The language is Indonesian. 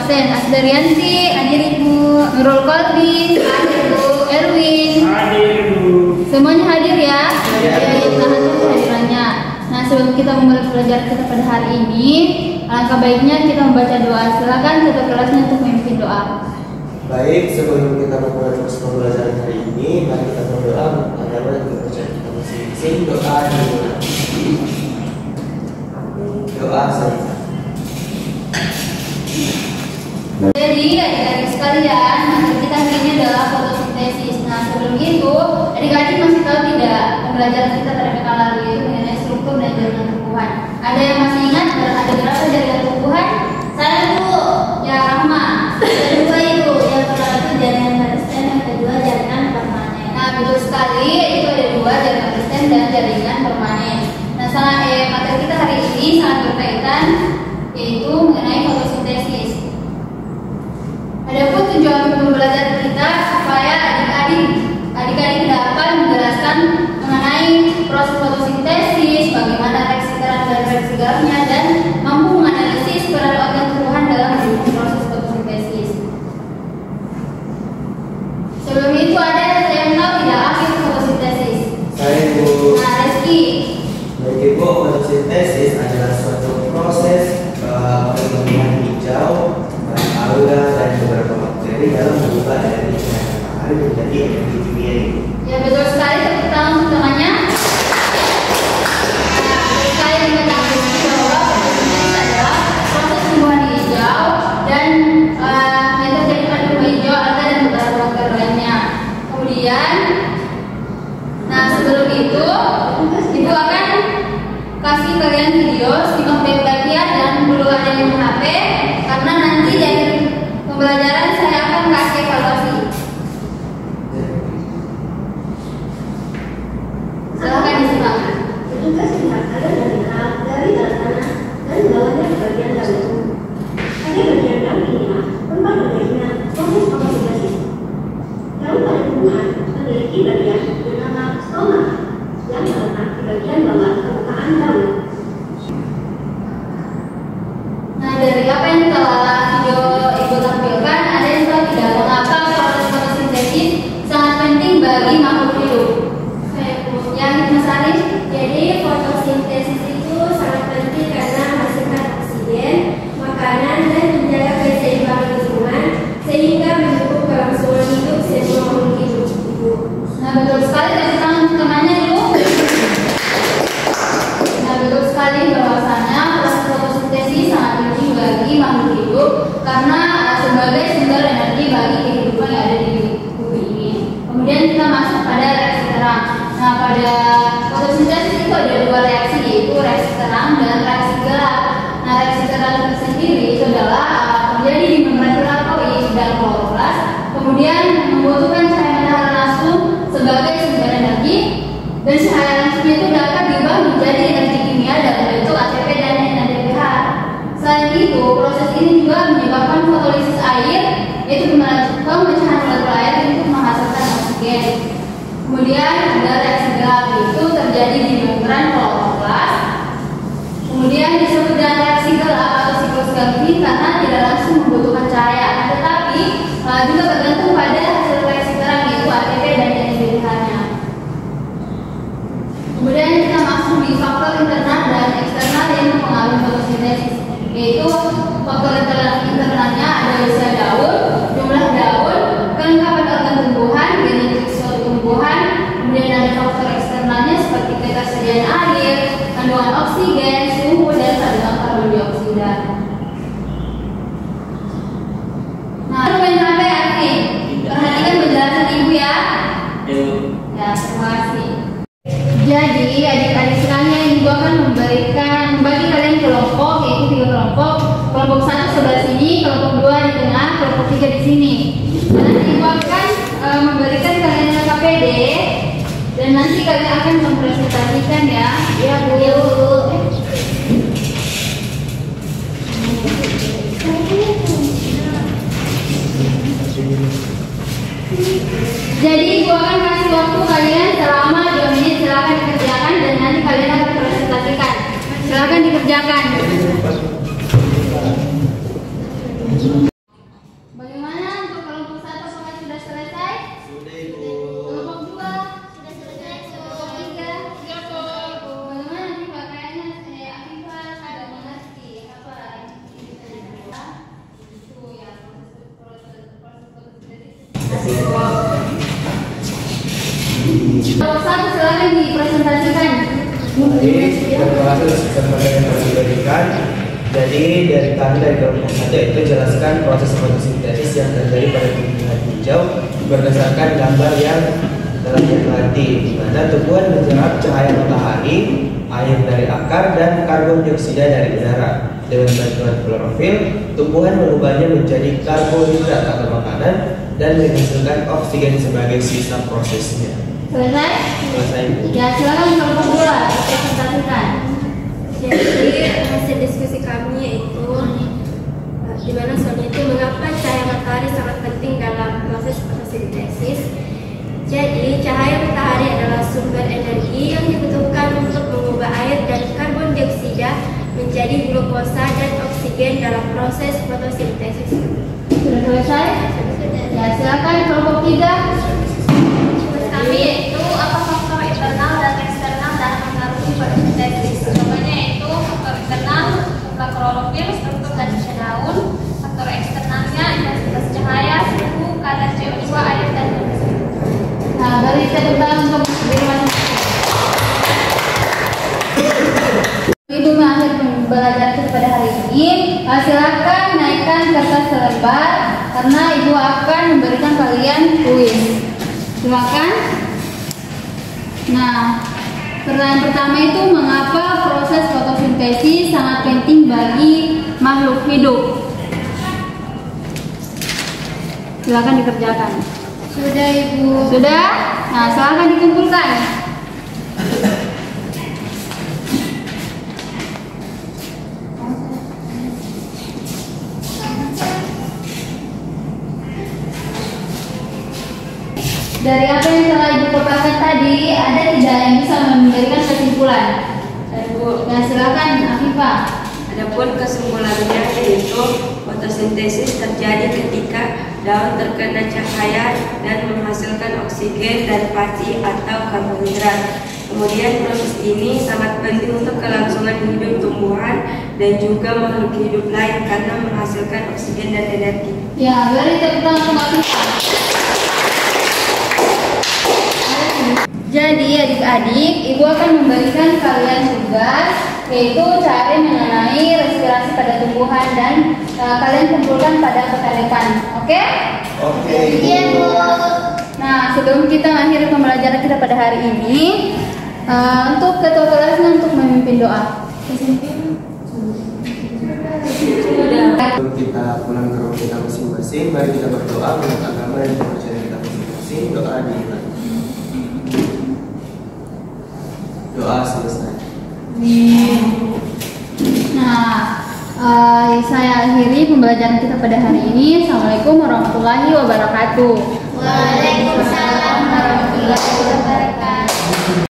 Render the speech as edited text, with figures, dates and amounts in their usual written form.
absen. Asdarianti, hadir Ibu. Nurul Kolbi, hadir Bu. Erwin, hadir Bu. Semuanya hadir ya. Ya, tahan kehadirannya. Nah, sebelum kita memulai pelajaran kita pada hari ini, alangkah baiknya kita membaca doa. Silakan ketua kelasnya untuk memimpin doa. Baik, sebelum kita memulai pembelajaran hari ini, mari kita berdoa agar kepercayaan kita masing-masing. Doa dimulai. Doa saja. Jadi adik-adik sekalian, materi kita hari ini adalah fotosintesis. Nah, sebelum itu, adik-adik masih tahu tidak pembelajaran kita pada PK lalu itu mengenai struktur dan jaringan tumbuhan. Ada yang masih ingat ada berapa jaringan tumbuhan? Saya Bu, ya Rahma. Ada dua Ibu, yang pertama itu jaringan meristem, yang kedua jaringan permanen. Nah, betul sekali, itu ada dua, jaringan meristem dan jaringan permanen. Nah, materi kita hari ini sangat berkaitan, yaitu mengenai fotosintesis. Adapun tujuan pembelajaran kita supaya adik-adik dapat menjelaskan mengenai proses fotosintesis, bagaimana reaksi terang dan reaksi galaknya, dan mampu menganalisis peran organ tumbuhan dalam mendukung proses fotosintesis. Sebelum itu ada yang tahu tidak akhir fotosintesis? Saya Bu. Nah, Reski. Baik Ibu, fotosintesis adalah suatu proses perkembangan hijau, alga dan beberapa bakteri dalam mengubah energi cahaya matahari menjadi energi kimia. Ya, betul sekali. Tepuk tangan untuk temannya. Nah, betul sekali dikatakan bahwa fotosintesis adalah proses tumbuhan hijau dan yang terjadi pada tumbuhan hijau, alga dan beberapa bakteri lainnya. Kemudian, nah sebelum itu, Ibu akan kasih kalian video simak baik-baik ya, dan perlu ada yang HP karena nanti di akhir pembelajaran saya akan kasih evaluasi. Silakan disimak. Petugas melihat ada dari dalam tanah dan bawahnya ke bagian dalam tubuh. Pada bagian dalam inilah tempat terjadinya proses fotosintesis. Daun pada tumbuhan memiliki bagian bernama stoma yang terletak di bagian bawah permukaan daun. Nah, dari apa yang telah video Ibu tampilkan, ada yang tahu tidak mengapa proses fotosintesis sangat penting bagi makhluk hidup? Yang Mas Arif? Jadi fotosintesis itu sangat penting karena menghasilkan oksigen, makanan, dan menjaga keseimbangan lingkungan sehingga mendukung kelangsungan hidup semua makhluk hidup. Nah, betul sekali. Kasih tangan untuk temannya dulu. Nah, betul sekali bahwasanya proses fotosintesis sangat penting bagi makhluk hidup karena sebagai sumber energi bagi kehidupan yang ada di bumi ini. Kemudian kita masuk pada reaksi terang. Nah, pada fotosintesis itu ada dua reaksi, yaitu reaksi terang dan reaksi gelap. Nah, reaksi terang itu sendiri itu adalah terjadi di membran kelapoi dan kloroplas, kemudian membutuhkan cahaya matahari langsung sebagai sumber energi, dan cahaya langsung itu dapat diubah menjadi energi kimia dalam bentuk ATP dan NADPH. Selain itu, proses ini juga menyebabkan fotolisis air, yaitu pemecahan molekul air untuk menghasilkan oksigen. Kemudian ada reaksi gelap, itu terjadi di membran kloroplas. Kemudian disebut dengan reaksi gelap atau siklus gelap ini karena tidak langsung membutuhkan cahaya, tetapi juga tergantung pada hasil reaksi terang, yaitu ATP dan NADPH-nya. Kemudian kita masuk di faktor internal dan eksternal yang mempengaruhi fotosintesis, yaitu faktor internalnya ada usia daun, jumlah daun, kelengkapan organ tumbuhan, genetik suatu tumbuhan. Kemudian ada faktor eksternalnya seperti ketersediaan air, kandungan oksigen, suhu, dan kandungan karbon dioksida. Nah, main HP Arfi, perhatikan penjelasan Ibu ya. Ya, terima kasih. Jadi adik-adik sekalian, Ibu akan membagi kalian kelompok, yaitu 3 kelompok. Kelompok 1 sebelah sini, kelompok 2 di tengah, kelompok 3 di sini. Dan nanti Ibu akan memberikan kalian KPD, dan nanti kalian akan mempresentasikan ya. Ya Bu. Jadi Ibu akan kasih waktu kalian selama 2 menit, silakan dikerjakan dan nanti kalian akan presentasikan. Silakan dikerjakan. Kelompok 1 silakan dipresentasikan. Baik, terima kasih kesempatan yang telah diberikan. Jadi dari kami dari kelompok 1 itu jelaskan proses fotosintesis yang terjadi pada tumbuhan hijau berdasarkan gambar yang telah diamati, di mana tumbuhan menyerap cahaya matahari, air dari akar, dan karbon dioksida dari udara. Dengan bantuan klorofil, tumbuhan mengubahnya menjadi karbohidrat atau makanan dan menghasilkan oksigen sebagai sisa prosesnya. Selesai? Selesai. Ya, silakan kelompok 2 dipresentasikan. Jadi hasil diskusi kami yaitu di mana soalnya itu mengapa cahaya matahari sangat penting dalam proses fotosintesis. Jadi cahaya matahari adalah sumber energi yang dibutuhkan untuk mengubah air dan karbon dioksida menjadi glukosa dan oksigen dalam proses fotosintesis. Sudah selesai? Ya, silakan kelompok 3. Kami yaitu apa faktor internal dan eksternal dalam mempengaruhi fotosintesis. Contohnya yaitu faktor internal, jumlah klorofil, struktur dan fungsi daun. Faktor eksternalnya intensitas cahaya, suhu, kadar CO2, air dan oksigen. Nah, beri tepuk tangan untuk diri masing-masing. Itu akhir pembelajaran kita pada hari ini. Silakan naikkan kertas selebar karena ibu akan memberikan kalian kuis. Silakan. Nah, pertanyaan pertama itu mengapa proses fotosintesis sangat penting bagi makhluk hidup? Silakan dikerjakan. Sudah Ibu. Sudah? Nah, silakan dikumpulkan. Dari apa yang telah Ibu paparkan tadi, ada tidak yang bisa memberikan kesimpulan? Bu, Nah, silakan Afifah. adapun kesimpulannya yaitu fotosintesis terjadi ketika daun terkena cahaya dan menghasilkan oksigen dan pati atau karbohidrat. Kemudian proses ini sangat penting untuk kelangsungan hidup tumbuhan dan juga makhluk hidup lain karena menghasilkan oksigen dan energi. Ya, beri tepuk tangan untuk Afifah. Jadi adik-adik, ibu akan memberikan kalian tugas yaitu cari mengenai respirasi pada tumbuhan dan kalian kumpulkan pada petanekan. Oke? Oke. Iya Bu. Nah, sebelum kita akhiri pembelajaran kita pada hari ini, untuk ketua kelasnya untuk memimpin doa. Sebelum kita pulang ke rumah kita masing-masing, mari kita berdoa menurut agama dan kepercayaan kita masing-masing. Doa dimulai. Doa selesai. Nah, saya akhiri pembelajaran kita pada hari ini. Assalamualaikum warahmatullahi wabarakatuh. Waalaikumsalam warahmatullahi wabarakatuh.